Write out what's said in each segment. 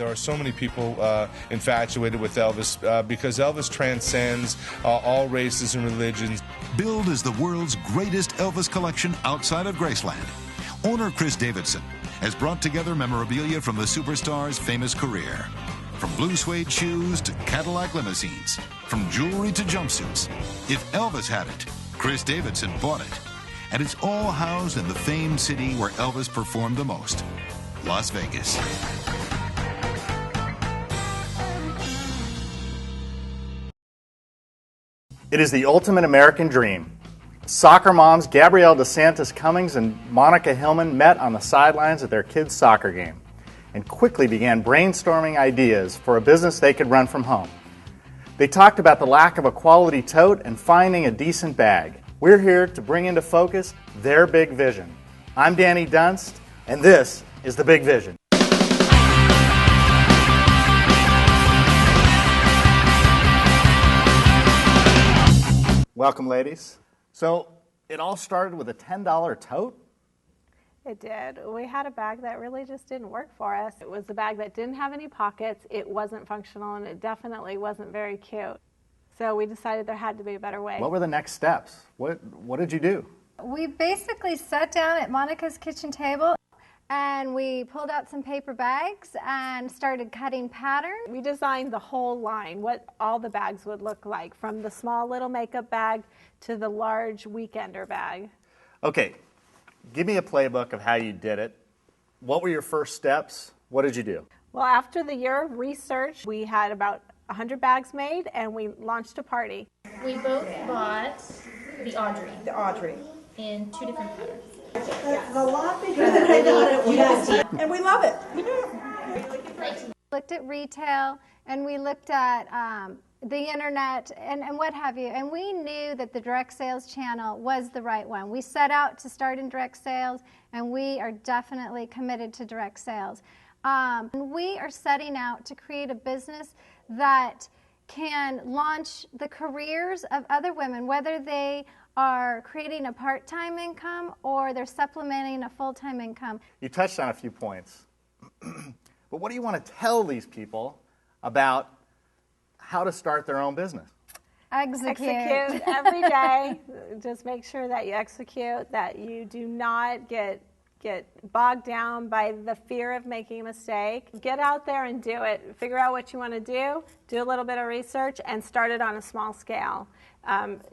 There are so many people infatuated with Elvis because Elvis transcends all races and religions. Billed as the world's greatest Elvis collection outside of Graceland, owner Chris Davidson has brought together memorabilia from the superstar's famous career. From blue suede shoes to Cadillac limousines, from jewelry to jumpsuits. If Elvis had it, Chris Davidson bought it. And it's all housed in the famed city where Elvis performed the most, Las Vegas. It is the ultimate American dream. Soccer moms Gabrielle DeSantis Cummings and Monica Hillman met on the sidelines at their kids' soccer game and quickly began brainstorming ideas for a business they could run from home. They talked about the lack of a quality tote and finding a decent bag. We're here to bring into focus their big vision. I'm Danny Dunst, and this is The Big Vision. Welcome, ladies. So, it all started with a $10 tote? It did. We had a bag that really just didn't work for us. It was a bag that didn't have any pockets, it wasn't functional, and it definitely wasn't very cute. So we decided there had to be a better way. What were the next steps? What did you do? We basically sat down at Monica's kitchen table and we pulled out some paper bags and started cutting patterns. We designed the whole line, what all the bags would look like, from the small little makeup bag to the large weekender bag. Okay, give me a playbook of how you did it. What were your first steps? What did you do? Well, after the year of research, we had about 100 bags made and we launched a party. We both bought the Audrey in 2 different patterns. It's a lot bigger than I thought it was. And we love it. We do. We looked at retail and we looked at the internet and what have you, and we knew that the direct sales channel was the right one. We set out to start in direct sales, and we are definitely committed to direct sales. We are setting out to create a business that can launch the careers of other women, whether they are creating a part-time income or they're supplementing a full-time income. You touched on a few points, but what do you want to tell these people about how to start their own business? Execute every day. Just make sure that you execute, that you do not get bogged down by the fear of making a mistake. Get out there and do it. Figure out what you want to do a little bit of research, and start it on a small scale.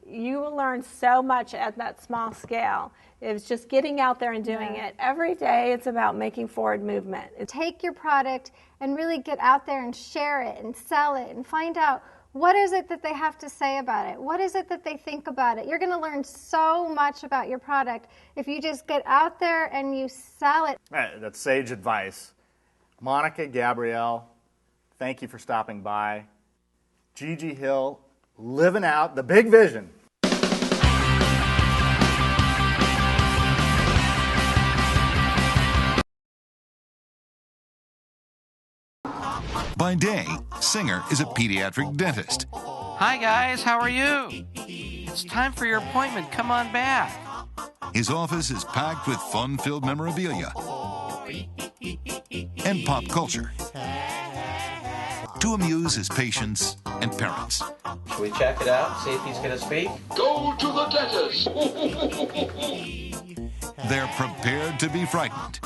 You will learn so much at that small scale. It's just getting out there and doing it. Every day it's about making forward movement. Take your product and really get out there and share it and sell it and find out what is it that they have to say about it? What is it that they think about it? You're going to learn so much about your product if you just get out there and you sell it. Right, that's sage advice. Monica, Gabrielle, thank you for stopping by. Gigi Hill, living out the big vision. By day, Singer is a pediatric dentist. Hi guys, how are you? It's time for your appointment. Come on back. His office is packed with fun-filled memorabilia and pop culture to amuse his patients and parents. Should we check it out, see if he's going to speak? Go to the dentist! They're prepared to be frightened.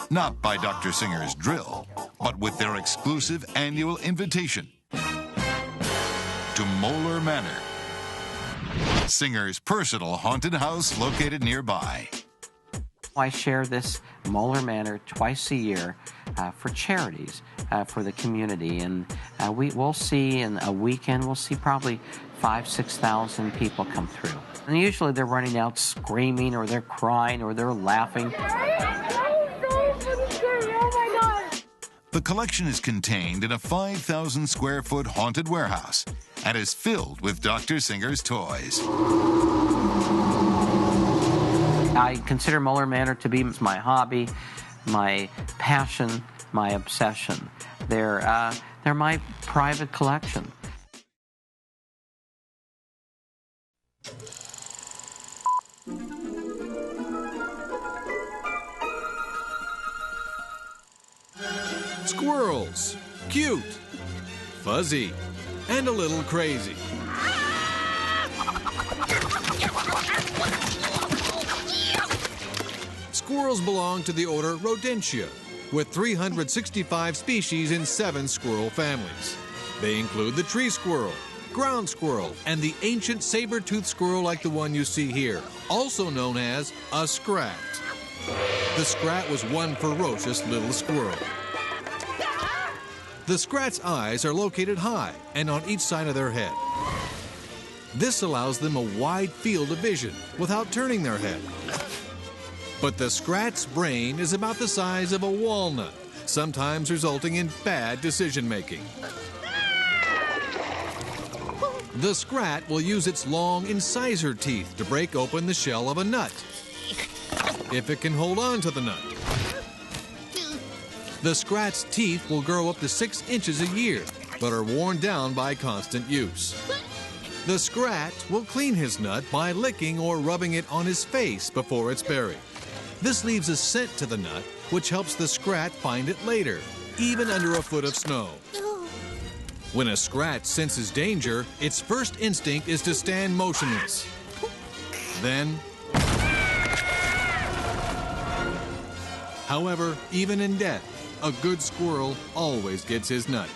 Not by Dr. Singer's drill, but with their exclusive annual invitation to Moeller Manor, Singer's personal haunted house located nearby. I share this Moeller Manor twice a year for charities for the community, and we'll see in a weekend, we'll see probably 5,000-6,000 people come through. And usually they're running out screaming, or they're crying, or they're laughing. The collection is contained in a 5,000 square foot haunted warehouse and is filled with Dr. Singer's toys. I consider Moeller Manor to be my hobby, my passion, my obsession. They're my private collection. Squirrels. Cute, fuzzy, and a little crazy. Squirrels belong to the order Rodentia, with 365 species in 7 squirrel families. They include the tree squirrel, ground squirrel, and the ancient saber-toothed squirrel like the one you see here, also known as a scrat. The scrat was one ferocious little squirrel. The scrat's eyes are located high and on each side of their head. This allows them a wide field of vision without turning their head. But the scrat's brain is about the size of a walnut, sometimes resulting in bad decision-making. The scrat will use its long incisor teeth to break open the shell of a nut, if it can hold on to the nut. The scrat's teeth will grow up to 6 inches a year, but are worn down by constant use. The scrat will clean his nut by licking or rubbing it on his face before it's buried. This leaves a scent to the nut, which helps the scrat find it later, even under a foot of snow. When a scrat senses danger, its first instinct is to stand motionless. Then, however, even in death, a good squirrel always gets his nut.